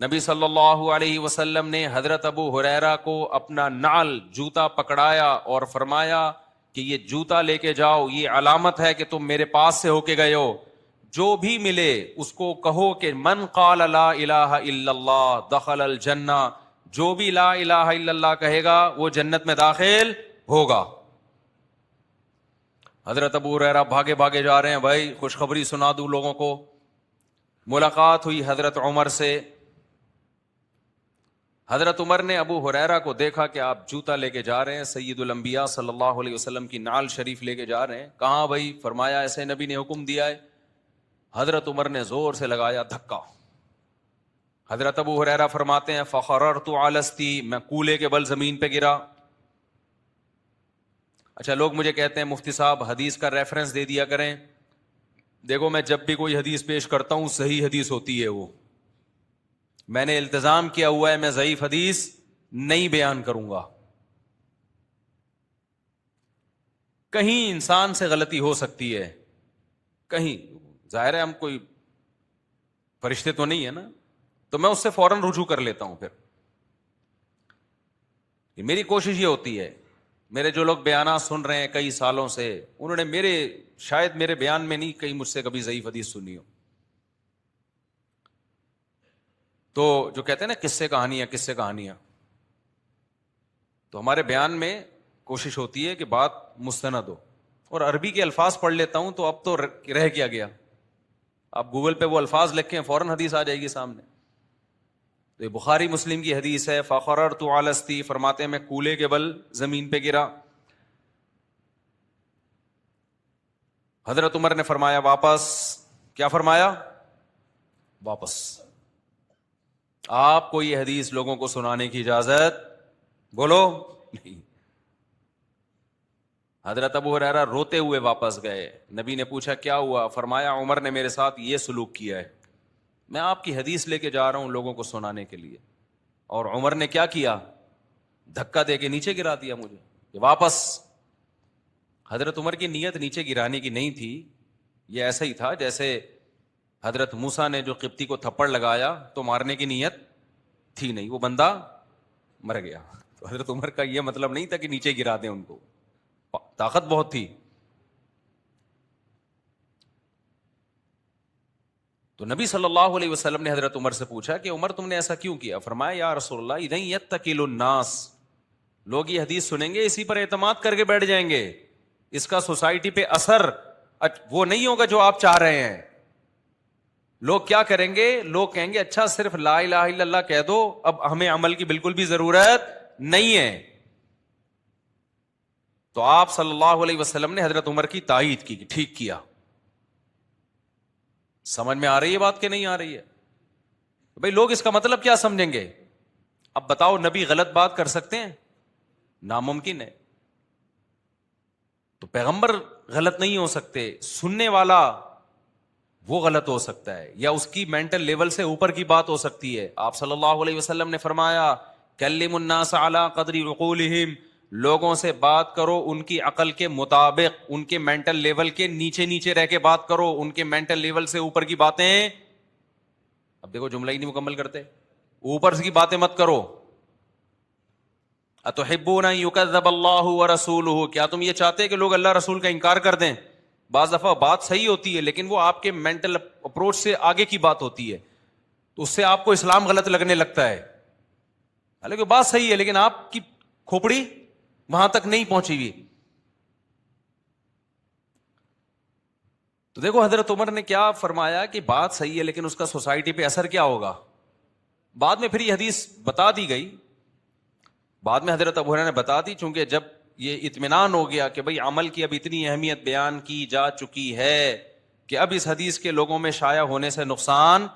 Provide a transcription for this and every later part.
نبی صلی اللہ علیہ وسلم نے حضرت ابو ہریرہ کو اپنا نعل جوتا پکڑایا اور فرمایا کہ یہ جوتا لے کے جاؤ، یہ علامت ہے کہ تم میرے پاس سے ہو کے گئے ہو، جو بھی ملے اس کو کہو کہ من قال لا الہ الا اللہ دخل الجنہ، جو بھی لا الہ الا اللہ کہے گا وہ جنت میں داخل ہوگا۔ حضرت ابو ہریرہ بھاگے بھاگے جا رہے ہیں، بھائی خوشخبری سنا دوں لوگوں کو۔ ملاقات ہوئی حضرت عمر سے۔ حضرت عمر نے ابو ہریرہ کو دیکھا کہ آپ جوتا لے کے جا رہے ہیں، سید الانبیاء صلی اللہ علیہ وسلم کی نعل شریف لے کے جا رہے ہیں۔ کہاں بھائی؟ فرمایا ایسے نبی نے حکم دیا ہے۔ حضرت عمر نے زور سے لگایا دھکا۔ حضرت ابو ہریرہ فرماتے ہیں فخررت علی استی، میں کولے کے بل زمین پہ گرا۔ اچھا، لوگ مجھے کہتے ہیں مفتی صاحب حدیث کا ریفرنس دے دیا کریں۔ دیکھو میں جب بھی کوئی حدیث پیش کرتا ہوں صحیح حدیث ہوتی ہے، وہ میں نے التزام کیا ہوا ہے میں ضعیف حدیث نہیں بیان کروں گا۔ کہیں انسان سے غلطی ہو سکتی ہے، کہیں، ظاہر ہے ہم کوئی فرشتے تو نہیں ہے نا، تو میں اس سے فوراً رجوع کر لیتا ہوں۔ پھر میری کوشش یہ ہوتی ہے، میرے جو لوگ بیانات سن رہے ہیں کئی سالوں سے، انہوں نے شاید میرے بیان میں نہیں کہیں مجھ سے کبھی ضعیف حدیث سنی ہو۔ تو جو کہتے ہیں نا قصے کہانیاں، تو ہمارے بیان میں کوشش ہوتی ہے کہ بات مستند ہو۔ اور عربی کے الفاظ پڑھ لیتا ہوں تو اب تو رہ کیا گیا، آپ گوگل پہ وہ الفاظ لکھیں فوراً حدیث آ جائے گی سامنے۔ تو یہ بخاری مسلم کی حدیث ہے، فخررت علی استی، فرماتے ہیں میں کولے کے بل زمین پہ گرا۔ حضرت عمر نے فرمایا واپس۔ کیا فرمایا؟ واپس۔ آپ کو یہ حدیث لوگوں کو سنانے کی اجازت بولو نہیں۔ حضرت ابو ہریرہ روتے ہوئے واپس گئے۔ نبی نے پوچھا کیا ہوا؟ فرمایا عمر نے میرے ساتھ یہ سلوک کیا ہے، میں آپ کی حدیث لے کے جا رہا ہوں لوگوں کو سنانے کے لیے، اور عمر نے کیا کیا؟ دھکا دے کے نیچے گرا دیا مجھے کہ واپس۔ حضرت عمر کی نیت نیچے گرانے کی نہیں تھی، یہ ایسا ہی تھا جیسے حضرت موسیٰ نے جو قبطی کو تھپڑ لگایا تو مارنے کی نیت تھی نہیں، وہ بندہ مر گیا۔ تو حضرت عمر کا یہ مطلب نہیں تھا کہ نیچے گرا دیں ان کو، طاقت بہت تھی۔ تو نبی صلی اللہ علیہ وسلم نے حضرت عمر سے پوچھا کہ عمر تم نے ایسا کیوں کیا؟ فرمایا یا رسول اللہ اذن یتکل الناس، لوگ یہ حدیث سنیں گے اسی پر اعتماد کر کے بیٹھ جائیں گے، اس کا سوسائٹی پہ اثر وہ نہیں ہوگا جو آپ چاہ رہے ہیں۔ لوگ کیا کریں گے؟ لوگ کہیں گے اچھا صرف لا الہ الا اللہ کہہ دو، اب ہمیں عمل کی بالکل بھی ضرورت نہیں ہے۔ تو آپ صلی اللہ علیہ وسلم نے حضرت عمر کی تائید کی کہ ٹھیک کیا۔ سمجھ میں آ رہی ہے بات کہ نہیں آ رہی ہے؟ بھئی لوگ اس کا مطلب کیا سمجھیں گے؟ اب بتاؤ نبی غلط بات کر سکتے ہیں؟ ناممکن ہے۔ تو پیغمبر غلط نہیں ہو سکتے، سننے والا وہ غلط ہو سکتا ہے، یا اس کی مینٹل لیول سے اوپر کی بات ہو سکتی ہے۔ آپ صلی اللہ علیہ وسلم نے فرمایا کلم الناس علی قدر عقولہم، لوگوں سے بات کرو ان کی عقل کے مطابق، ان کے مینٹل لیول کے نیچے نیچے رہ کے بات کرو، ان کے مینٹل لیول سے اوپر کی باتیں، اب دیکھو جملہ ہی نہیں مکمل کرتے، اوپر سے کی باتیں مت کرو۔ اتحبون ان یکذب اللہ ورسولہ، کیا تم یہ چاہتے کہ لوگ اللہ رسول کا انکار کر دیں؟ بعض دفعہ بات صحیح ہوتی ہے لیکن وہ آپ کے مینٹل اپروچ سے آگے کی بات ہوتی ہے، تو اس سے آپ کو اسلام غلط لگنے لگتا ہے، حالانکہ بات صحیح ہے لیکن آپ کی کھوپڑی وہاں تک نہیں پہنچی ہوئی۔ تو دیکھو حضرت عمر نے کیا فرمایا کہ بات صحیح ہے لیکن اس کا سوسائٹی پہ اثر کیا ہوگا۔ بعد میں پھر یہ حدیث بتا دی گئی، بعد میں حضرت ابو ہریرہ نے بتا دی، چونکہ جب یہ اطمینان ہو گیا کہ بھئی عمل کی اب اتنی اہمیت بیان کی جا چکی ہے کہ اب اس حدیث کے لوگوں میں شائع ہونے سے نقصان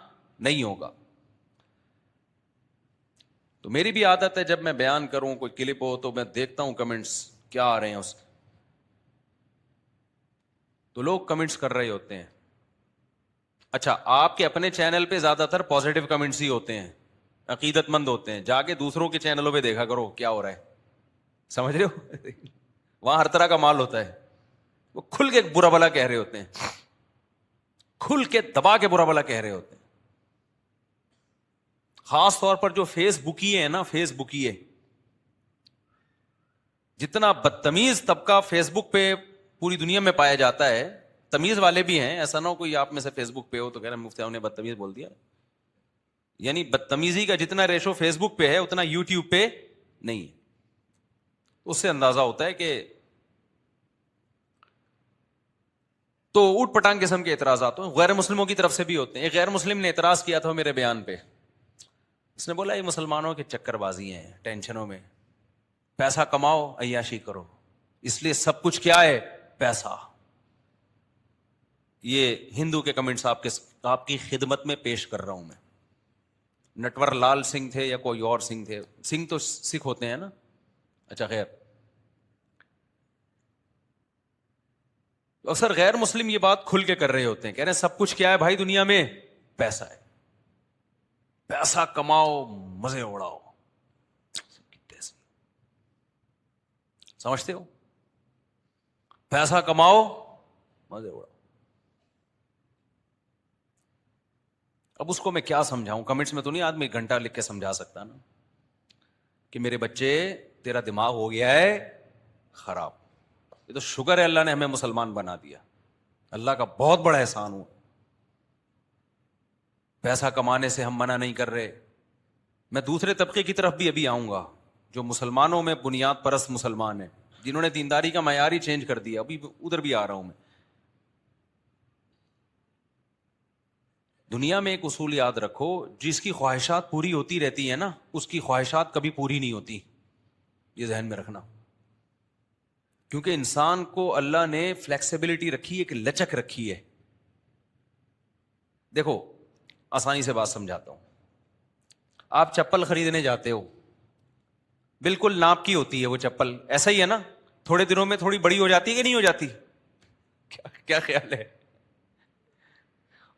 نہیں ہوگا۔ تو میری بھی عادت ہے جب میں بیان کروں کوئی کلپ ہو تو میں دیکھتا ہوں کمنٹس کیا آ رہے ہیں اس کے، تو لوگ کمنٹس کر رہے ہوتے ہیں۔ اچھا، آپ کے اپنے چینل پہ زیادہ تر پازیٹیو کمنٹس ہی ہوتے ہیں، عقیدت مند ہوتے ہیں، جا کے دوسروں کے چینلوں پہ دیکھا کرو کیا ہو رہا ہے، سمجھ رہے ہو؟ وہاں ہر طرح کا مال ہوتا ہے، وہ کھل کے برا بھلا کہہ رہے ہوتے ہیں، کھل کے دبا کے برا بھلا کہہ رہے ہوتے ہیں، خاص طور پر جو فیس بکیے ہیں نا، فیس بکیے، جتنا بدتمیز طبقہ فیس بک پہ پوری دنیا میں پایا جاتا ہے، تمیز والے بھی ہیں، ایسا نہ ہو کوئی آپ میں سے فیس بک پہ ہو تو کہہ رہے ہیں مفتی صاحب نے بدتمیز بول دیا. یعنی بدتمیزی کا جتنا ریشو فیس بک پہ ہے اتنا یوٹیوب پہ نہیں ہے. اس سے اندازہ ہوتا ہے کہ تو اوٹ پٹانگ قسم کے اعتراضات غیر مسلموں کی طرف سے بھی ہوتے ہیں. ایک غیر مسلم نے اعتراض کیا تھا میرے بیان پہ. اس نے بولا یہ مسلمانوں کے چکر بازی ہیں، ٹینشنوں میں، پیسہ کماؤ عیاشی کرو، اس لیے سب کچھ کیا ہے؟ پیسہ. یہ ہندو کے کمنٹس آپ کی خدمت میں پیش کر رہا ہوں میں. نٹور لال سنگھ تھے یا کوئی اور سنگھ تھے، سنگھ تو سکھ ہوتے ہیں نا، اچھا خیر. اکثر غیر مسلم یہ بات کھل کے کر رہے ہوتے ہیں، کہہ رہے ہیں سب کچھ کیا ہے بھائی دنیا میں؟ پیسہ ہے، پیسہ کماؤ مزے اڑاؤ. سمجھتے ہو؟ پیسہ کماؤ مزے اڑاؤ. اب اس کو میں کیا سمجھاؤں؟ کمنٹس میں تو نہیں آدمی گھنٹہ لکھ کے سمجھا سکتا نا کہ میرے بچے تیرا دماغ ہو گیا ہے خراب. یہ تو شکر ہے اللہ نے ہمیں مسلمان بنا دیا، اللہ کا بہت بڑا احسان ہوا. پیسہ کمانے سے ہم منع نہیں کر رہے. میں دوسرے طبقے کی طرف بھی ابھی آؤں گا جو مسلمانوں میں بنیاد پرست مسلمان ہیں، جنہوں نے دینداری کا معیار ہی چینج کر دیا. ابھی ادھر بھی آ رہا ہوں میں. دنیا میں ایک اصول یاد رکھو، جس کی خواہشات پوری ہوتی رہتی ہیں نا، اس کی خواہشات کبھی پوری نہیں ہوتی. یہ ذہن میں رکھنا، کیونکہ انسان کو اللہ نے فلیکسیبلٹی رکھی ہے، ایک لچک رکھی ہے. دیکھو آسانی سے بات سمجھاتا ہوں. آپ چپل خریدنے جاتے ہو، بالکل ناپ کی ہوتی ہے وہ چپل، ایسا ہی ہے نا؟ تھوڑے دنوں میں تھوڑی بڑی ہو جاتی ہے کہ نہیں ہو جاتی؟ کیا خیال ہے؟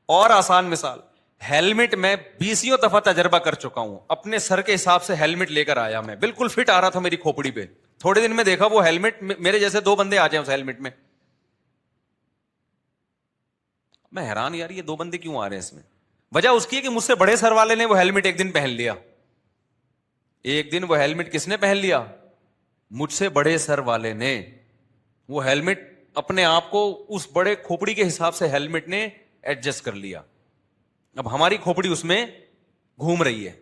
اور آسان مثال، ہیلمٹ میں 20 دفعہ تجربہ کر چکا ہوں. اپنے سر کے حساب سے ہیلمٹ لے کر آیا، میں بالکل فٹ آ رہا تھا میری کھوپڑی پہ. تھوڑے دن میں دیکھا وہ ہیلمٹ میرے جیسے 2 بندے آ جائیں اس ہیلمٹ میں. میں حیران، یار یہ 2 بندے کیوں آ رہے ہیں اس میں؟ وجہ اس کی ہے کہ مجھ سے بڑے سر والے نے وہ ہیلمٹ ایک دن پہن لیا. ایک دن وہ ہیلمٹ کس نے پہن لیا؟ مجھ سے بڑے سر والے نے. وہ ہیلمٹ اپنے آپ کو اس بڑے کھوپڑی کے حساب سے ہیلمٹ نے ایڈجسٹ کر لیا. اب ہماری کھوپڑی اس میں گھوم رہی ہے.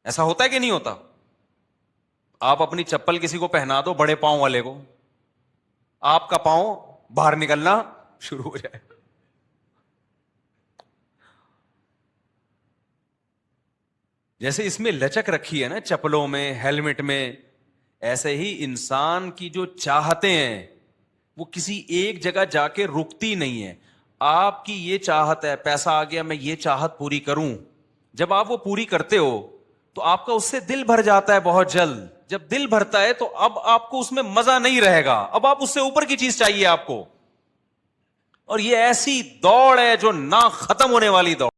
ایسا ہوتا ہے کہ نہیں ہوتا؟ آپ اپنی چپل کسی کو پہنا دو بڑے پاؤں والے کو، آپ کا پاؤں باہر نکلنا شروع ہو جائے. جیسے اس میں لچک رکھی ہے نا چپلوں میں، ہیلمٹ میں، ایسے ہی انسان کی جو چاہتے ہیں وہ کسی ایک جگہ جا کے رکتی نہیں ہے. آپ کی یہ چاہت ہے، پیسہ آ گیا میں یہ چاہت پوری کروں. جب آپ وہ پوری کرتے ہو تو آپ کا اس سے دل بھر جاتا ہے بہت جلد. جب دل بھرتا ہے تو اب آپ کو اس میں مزہ نہیں رہے گا، اب آپ اس سے اوپر کی چیز چاہیے آپ کو. اور یہ ایسی دوڑ ہے جو نہ ختم ہونے والی دوڑ.